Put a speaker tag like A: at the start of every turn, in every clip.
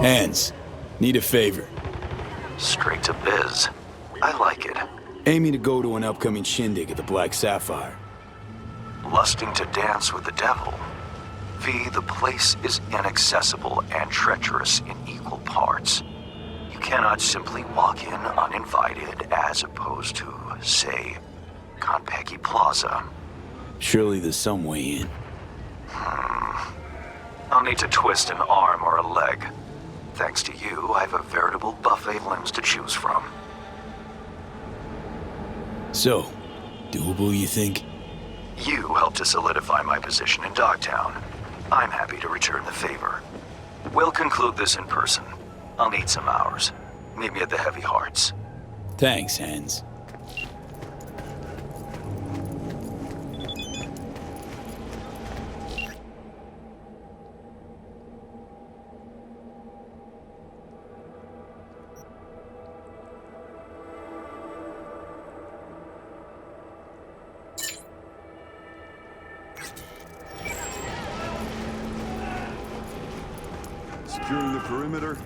A: Hands, need a favor.
B: Straight to biz. I like it.
A: Aiming to go to an upcoming shindig at the Black Sapphire.
B: Lusting to dance with the devil. V, the place is inaccessible and treacherous in equal parts. You cannot simply walk in uninvited as opposed to, say, Konpeki Plaza.
A: Surely there's some way in.
B: I'll need to twist an arm or a leg. Thanks to you, I have a veritable buffet of limbs to choose from.
A: So, doable, you think?
B: You helped to solidify my position in Dogtown. I'm happy to return the favor. We'll conclude this in person. I'll need some hours. Meet me at the Heavy Hearts.
A: Thanks, Hands.
C: Securing the perimeter.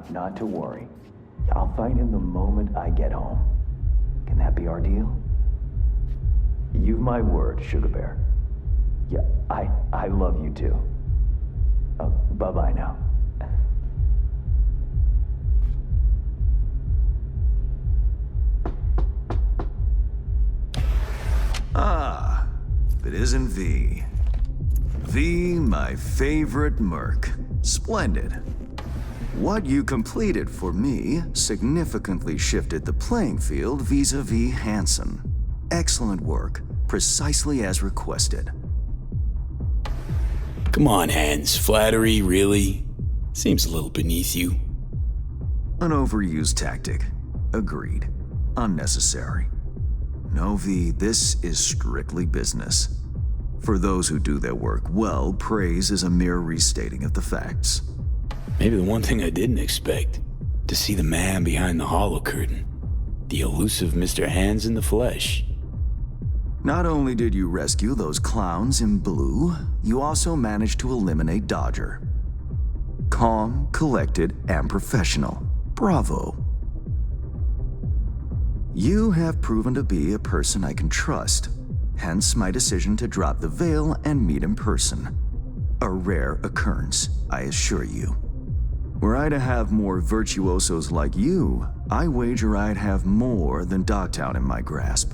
D: Not to worry. I'll find him the moment I get home. Can that be our deal? You've my word, Sugar Bear. Yeah, I love you too. Oh, bye-bye now.
E: Ah, it isn't V. V, my favorite merc. Splendid. What you completed for me significantly shifted the playing field vis-a-vis Hansen. Excellent work, precisely as requested.
A: Come on, Hands. Flattery, really? Seems a little beneath you.
E: An overused tactic. Agreed. Unnecessary. No, V, this is strictly business. For those who do their work well, praise is a mere restating of the facts.
A: Maybe the one thing I didn't expect, to see the man behind the hollow curtain. The elusive Mr. Hands in the flesh.
E: Not only did you rescue those clowns in blue, you also managed to eliminate Dodger. Calm, collected, and professional. Bravo. You have proven to be a person I can trust, hence my decision to drop the veil and meet in person. A rare occurrence, I assure you. Were I to have more virtuosos like you, I wager I'd have more than Dogtown in my grasp.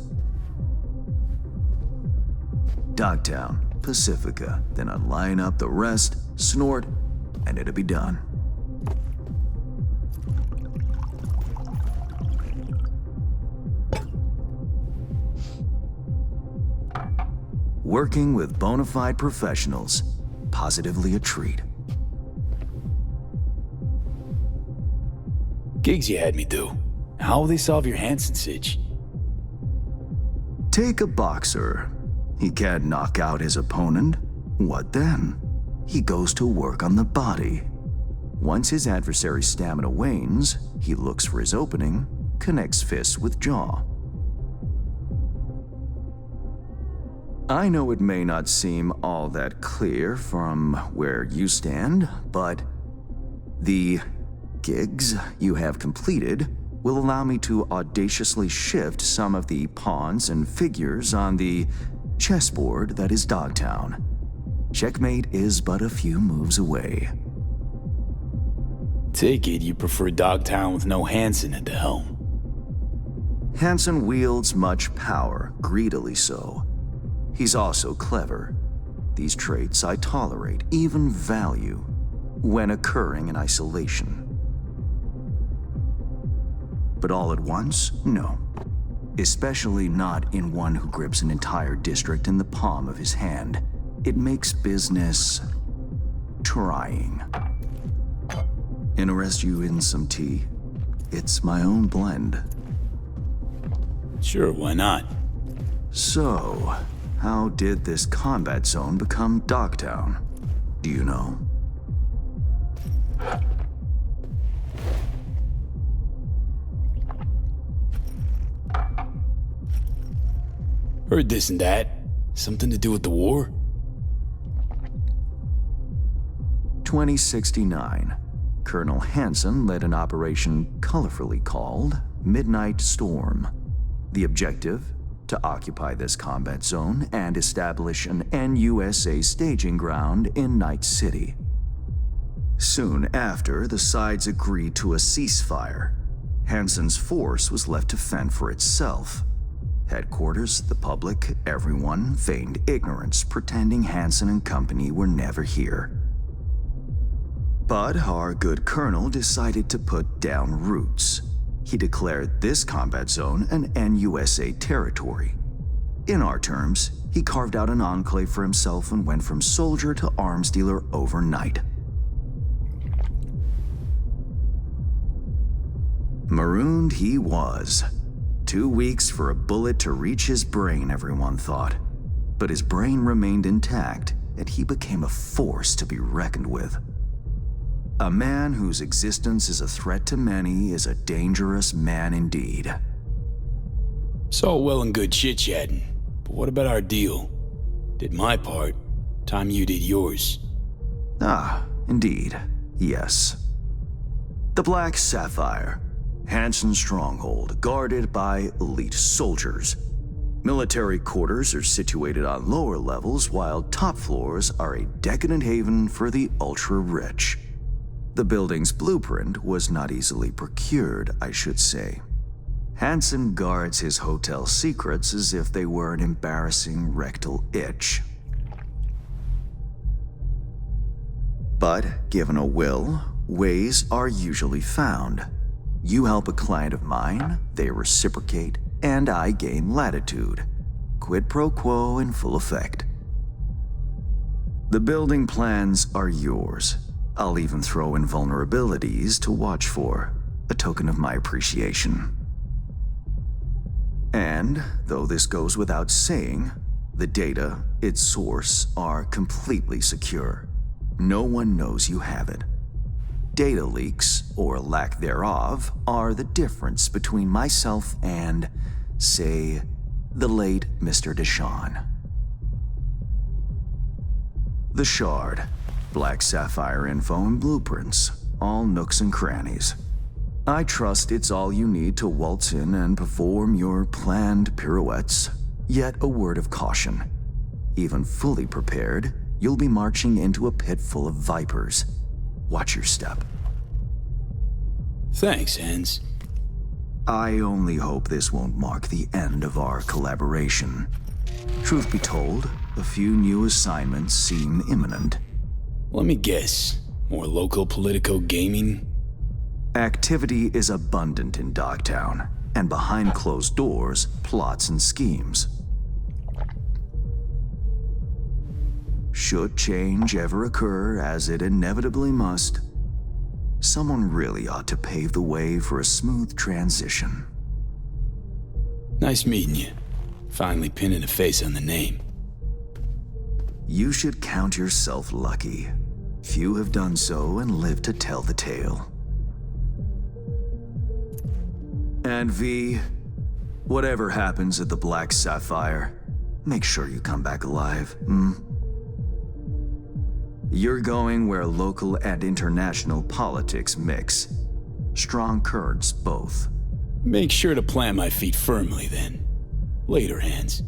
E: Dogtown, Pacifica, then I'd line up the rest, snort, and it'd be done. Working with bona fide professionals, positively a treat.
A: Gigs you had me do. How will they solve your Hansen sitch?
E: Take a boxer. He can't knock out his opponent. What then? He goes to work on the body. Once his adversary's stamina wanes, he looks for his opening, connects fists with jaw. I know it may not seem all that clear from where you stand, but the gigs you have completed will allow me to audaciously shift some of the pawns and figures on the chessboard that is Dogtown. Checkmate is but a few moves away.
A: Take it you prefer Dogtown with no Hansen at the helm.
E: Hansen wields much power, greedily so. He's also clever. These traits I tolerate, even value, when occurring in isolation. But all at once? No. especially not in one who grips an entire district in the palm of his hand. It makes business trying. Interest you in some tea? It's my own blend.
A: Sure, why not?
E: So, how did this combat zone become Dogtown? Do you know?
A: Heard this and that. Something to do with the war?
E: 2069. Colonel Hansen led an operation colorfully called Midnight Storm. The objective? To occupy this combat zone and establish an NUSA staging ground in Night City. Soon after, the sides agreed to a ceasefire. Hansen's force was left to fend for itself. Headquarters, the public, everyone feigned ignorance, pretending Hansen and company were never here. But our good colonel decided to put down roots. He declared this combat zone an NUSA territory. In our terms, he carved out an enclave for himself and went from soldier to arms dealer overnight. Marooned he was. 2 weeks for a bullet to reach his brain, everyone thought. But his brain remained intact, and he became a force to be reckoned with. A man whose existence is a threat to many is a dangerous man indeed.
A: It's all well and good chit-chatting, but what about our deal? Did my part, time you did yours.
E: Ah, indeed, yes. The Black Sapphire, Hansen's stronghold, guarded by elite soldiers. Military quarters are situated on lower levels, while top floors are a decadent haven for the ultra-rich. The building's blueprint was not easily procured, I should say. Hansen guards his hotel secrets as if they were an embarrassing rectal itch. But given a will, ways are usually found. You help a client of mine, they reciprocate, and I gain latitude. Quid pro quo in full effect. The building plans are yours. I'll even throw in vulnerabilities to watch for, a token of my appreciation. And, though this goes without saying, the data, its source, are completely secure. No one knows you have it. Data leaks, or lack thereof, are the difference between myself and, say, the late Mr. Deshawn. The Shard. Black Sapphire info and blueprints, all nooks and crannies. I trust it's all you need to waltz in and perform your planned pirouettes. Yet a word of caution. Even fully prepared, you'll be marching into a pit full of vipers. Watch your step.
A: Thanks, Hans.
E: I only hope this won't mark the end of our collaboration. Truth be told, a few new assignments seem imminent.
A: Let me guess. More local politico gaming?
E: Activity is abundant in Dogtown, and behind closed doors, plots and schemes. Should change ever occur, as it inevitably must, someone really ought to pave the way for a smooth transition.
A: Nice meeting you. Finally pinning a face on the name.
E: You should count yourself lucky. Few have done so and lived to tell the tale. And V, whatever happens at the Black Sapphire, make sure you come back alive, You're going where local and international politics mix. Strong currents both.
A: Make sure to plant my feet firmly then. Later, Hans.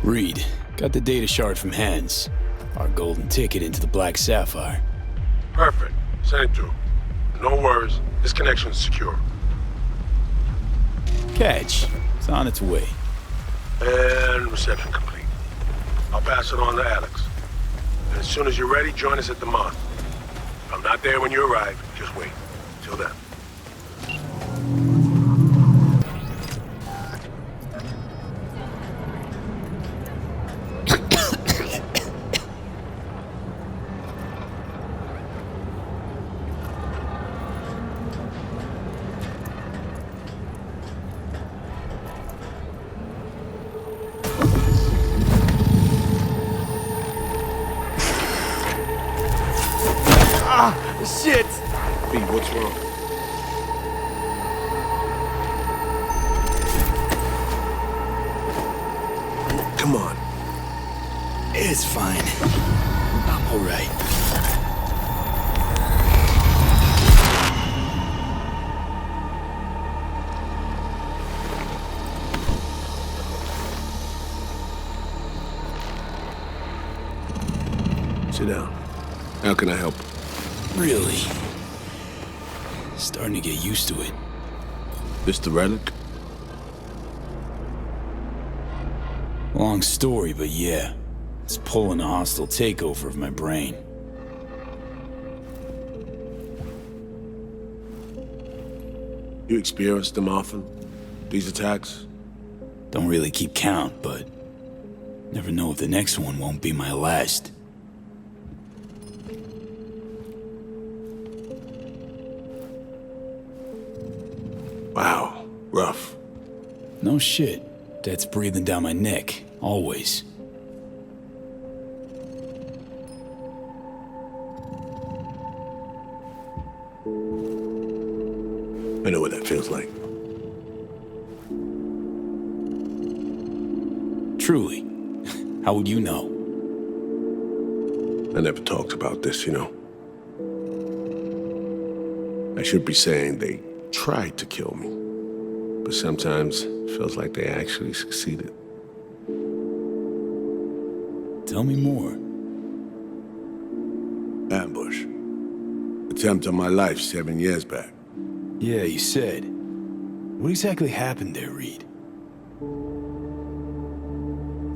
A: Reed, got the data shard from Hans. Our golden ticket into the Black Sapphire.
C: Perfect. Send it through. No worries. This connection is secure.
A: Catch. It's on its way.
C: And reception complete. I'll pass it on to Alex. And as soon as you're ready, join us at the Moth. If I'm not there when you arrive, just wait. Till then.
A: Shit!
C: B, what's wrong? Come on.
A: It's fine. I'm alright.
C: Sit down. How can I help?
A: Really? Starting to get used to it.
C: This the relic?
A: Long story, but yeah. It's pulling a hostile takeover of my brain.
C: You experience them often? These attacks?
A: Don't really keep count, but never know if the next one won't be my last.
C: Wow, rough.
A: No shit. That's breathing down my neck, always.
C: I know what that feels like.
A: Truly. How would you know?
C: I never talked about this, you know. I should be saying they tried to kill me, but sometimes it feels like they actually succeeded.
A: Tell me more.
C: Ambush. Attempt on my life 7 years back.
A: Yeah, you said. What exactly happened there, Reed?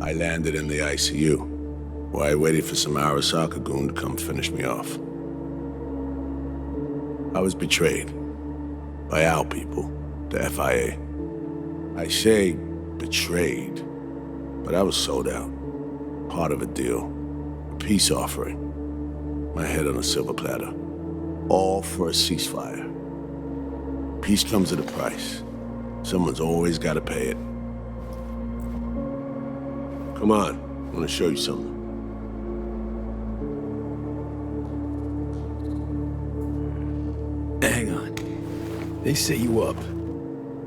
C: I landed in the ICU, while I waited for some Arasaka goon to come finish me off. I was betrayed by our people, the FIA. I say betrayed, but I was sold out. Part of a deal, a peace offering. My head on a silver platter. All for a ceasefire. Peace comes at a price. Someone's always got to pay it. Come on, I want to show you something.
A: Hang on. They set you up,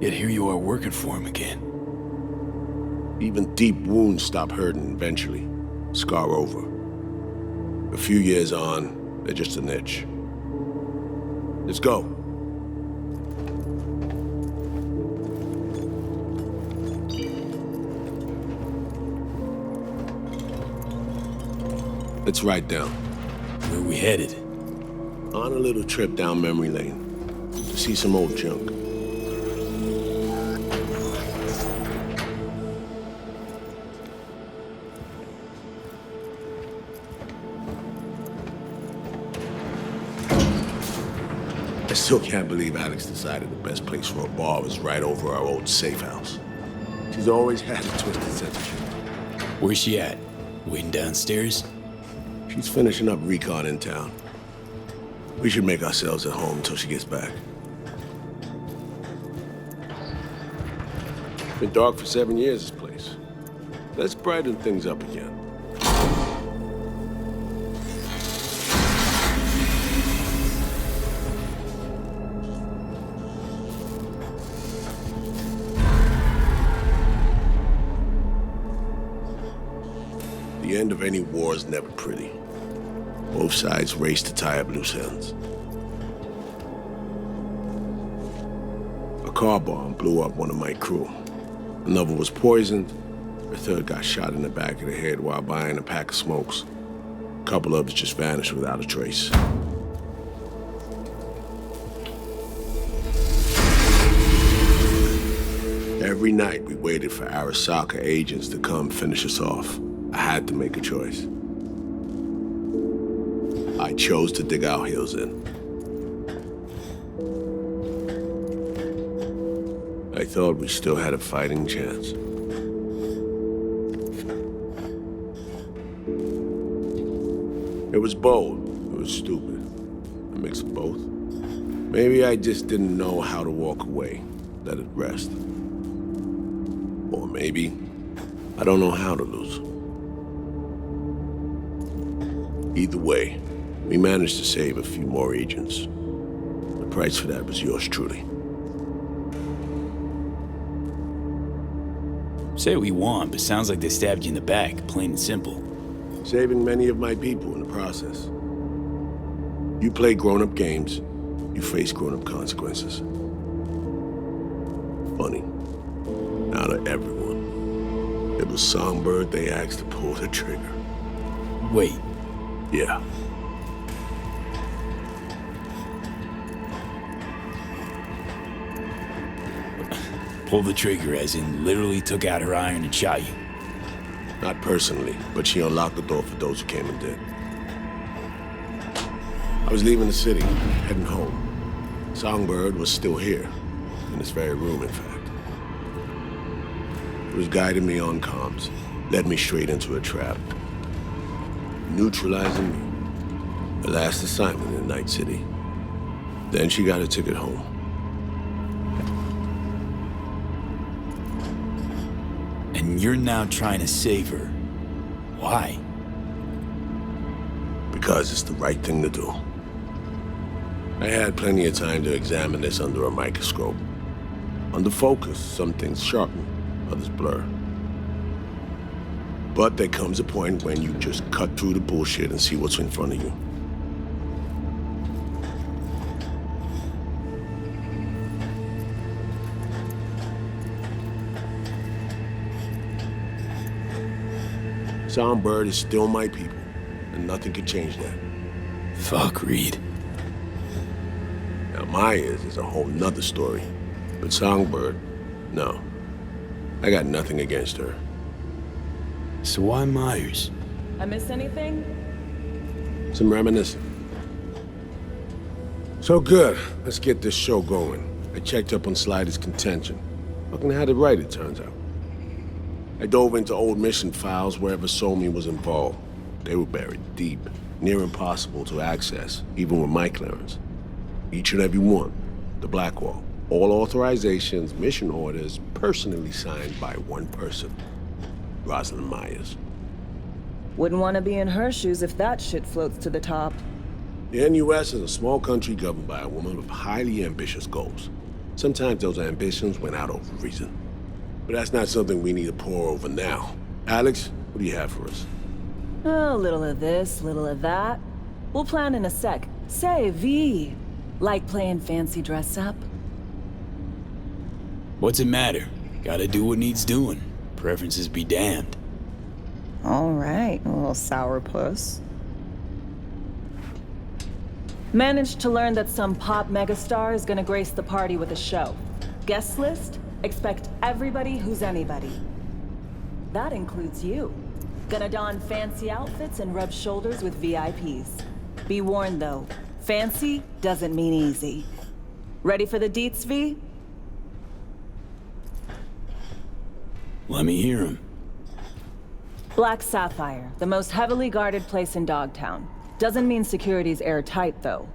A: yet here you are working for him again.
C: Even deep wounds stop hurting eventually. Scar over. A few years on, they're just an itch. Let's go. Let's ride down.
A: Where we headed?
C: On a little trip down memory lane. To see some old junk. I still can't believe Alex decided the best place for a bar was right over our old safe house. She's always had a twisted sense of humor.
A: Where's she at? Waiting downstairs?
C: She's finishing up recon in town. We should make ourselves at home until she gets back. Been dark for 7 years, this place. Let's brighten things up again. The end of any war is never pretty. Both sides race to tie up loose ends. A car bomb blew up one of my crew. Another was poisoned, The third got shot in the back of the head while buying a pack of smokes. A couple others just vanished without a trace. Every night we waited for Arasaka agents to come finish us off. I had to make a choice. I chose to dig our heels in. I thought we still had a fighting chance. It was bold. It was stupid. A mix of both. Maybe I just didn't know how to walk away, let it rest. Or maybe I don't know how to lose. Either way, we managed to save a few more agents. The price for that was yours truly.
A: Say what you want, but sounds like they stabbed you in the back, plain and simple.
C: Saving many of my people in the process. You play grown-up games, you face grown-up consequences. Funny. Out of everyone, it was Songbird they asked to pull the trigger.
A: Wait.
C: Yeah.
A: Pull the trigger, as in literally took out her iron and shot you.
C: Not personally, but she unlocked the door for those who came and did. I was leaving the city, heading home. Songbird was still here, in this very room, in fact. It was guiding me on comms, led me straight into a trap. Neutralizing me. The last assignment in Night City. Then she got a ticket home.
A: And you're now trying to save her. Why?
C: Because it's the right thing to do. I had plenty of time to examine this under a microscope. Under focus, some things sharpen, others blur. But there comes a point when you just cut through the bullshit and see what's in front of you. Songbird is still my people, and nothing can change that.
A: Fuck, Reed.
C: Now, Myers is a whole nother story. But Songbird, no. I got nothing against her.
A: So why Myers?
F: I miss anything?
C: Some reminiscing. So good, let's get this show going. I checked up on Slider's contention. Fucking had it right, it turns out. I dove into old mission files wherever Somi was involved. They were buried deep, near impossible to access, even with my clearance. Each and every one, the Blackwall. All authorizations, mission orders, personally signed by one person. Rosalind Myers.
F: Wouldn't want to be in her shoes if that shit floats to the top.
C: The NUS is a small country governed by a woman with highly ambitious goals. Sometimes those ambitions went out over reason. But that's not something we need to pour over now. Alex, what do you have for us?
F: A little of this, little of that. We'll plan in a sec. Say, V, like playing fancy dress up?
A: What's it matter? Gotta do what needs doing. Preferences be damned.
F: All right, a little sourpuss. Managed to learn that some pop megastar is gonna grace the party with a show. Guest list? Expect everybody who's anybody. That includes you. Gonna don fancy outfits and rub shoulders with VIPs. Be warned though, fancy doesn't mean easy. Ready for the deets, V?
A: Let me hear him.
F: Black Sapphire, the most heavily guarded place in Dogtown. Doesn't mean security's airtight though.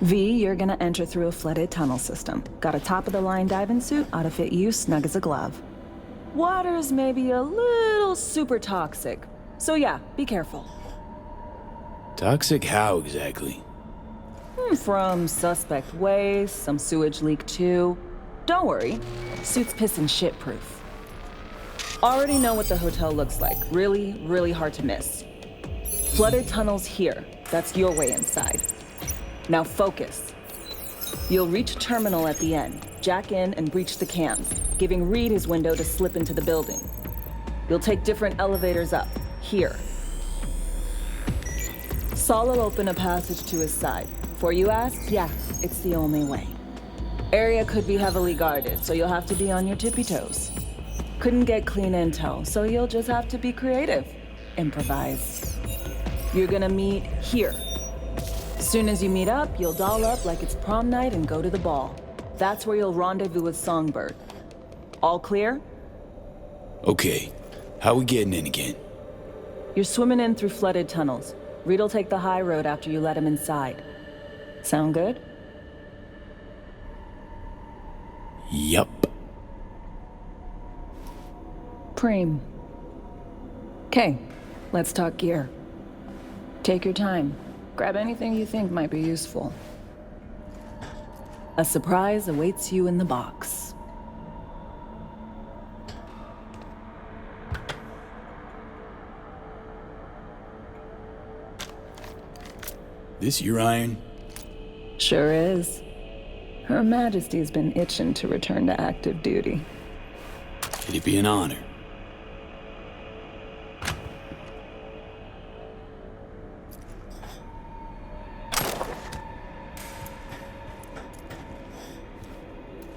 F: V, you're gonna enter through a flooded tunnel system. Got a top-of-the-line diving suit, ought to fit you snug as a glove. Water's maybe a little super toxic. So yeah, be careful.
A: Toxic how exactly?
F: From suspect waste, some sewage leak too. Don't worry, suit's piss and shit proof. Already know what the hotel looks like. Really, really hard to miss. Flooded tunnels here. That's your way inside. Now focus. You'll reach a terminal at the end, jack in and breach the cams, giving Reed his window to slip into the building. You'll take different elevators up. Here. Saul will open a passage to his side. Before you ask, yeah, it's the only way. Area could be heavily guarded, so you'll have to be on your tippy toes. Couldn't get clean intel, so you'll just have to be creative. Improvise. You're gonna meet here. Soon as you meet up, you'll doll up like it's prom night and go to the ball. That's where you'll rendezvous with Songbird. All clear?
A: Okay, how we getting in again?
F: You're swimming in through flooded tunnels. Reed'll take the high road after you let him inside. Sound good?
A: Yup.
F: Preem. Okay, let's talk gear. Take your time. Grab anything you think might be useful. A surprise awaits you in the box.
A: This your iron?
F: Sure is. Her Majesty's been itching to return to active duty.
A: It'd be an honor.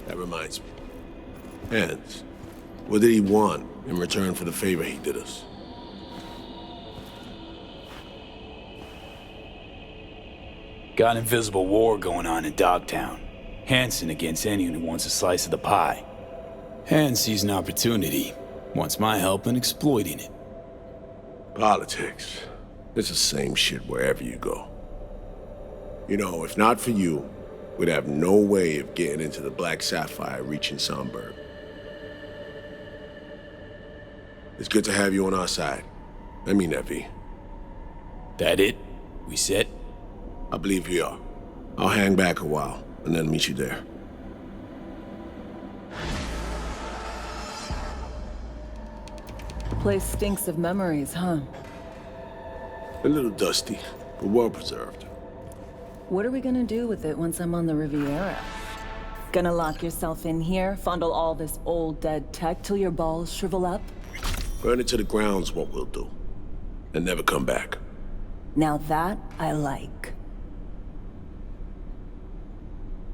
C: That reminds me. Hans, what did he want in return for the favor he did us?
A: Got an invisible war going on in Dogtown. Hanson against anyone who wants a slice of the pie. Hans sees an opportunity, wants my help in exploiting it.
C: Politics. It's the same shit wherever you go. You know, if not for you, we'd have no way of getting into the Black Sapphire reaching Songbird. It's good to have you on our side. I mean that, V.
A: That it? We set?
C: I believe we are. I'll hang back a while, and then meet you there.
F: Place stinks of memories, huh?
C: A little dusty, but well preserved.
F: What are we gonna do with it once I'm on the Riviera? Gonna lock yourself in here, fondle all this old dead tech till your balls shrivel up?
C: Burn it to the ground's what we'll do. And never come back.
F: Now that I like.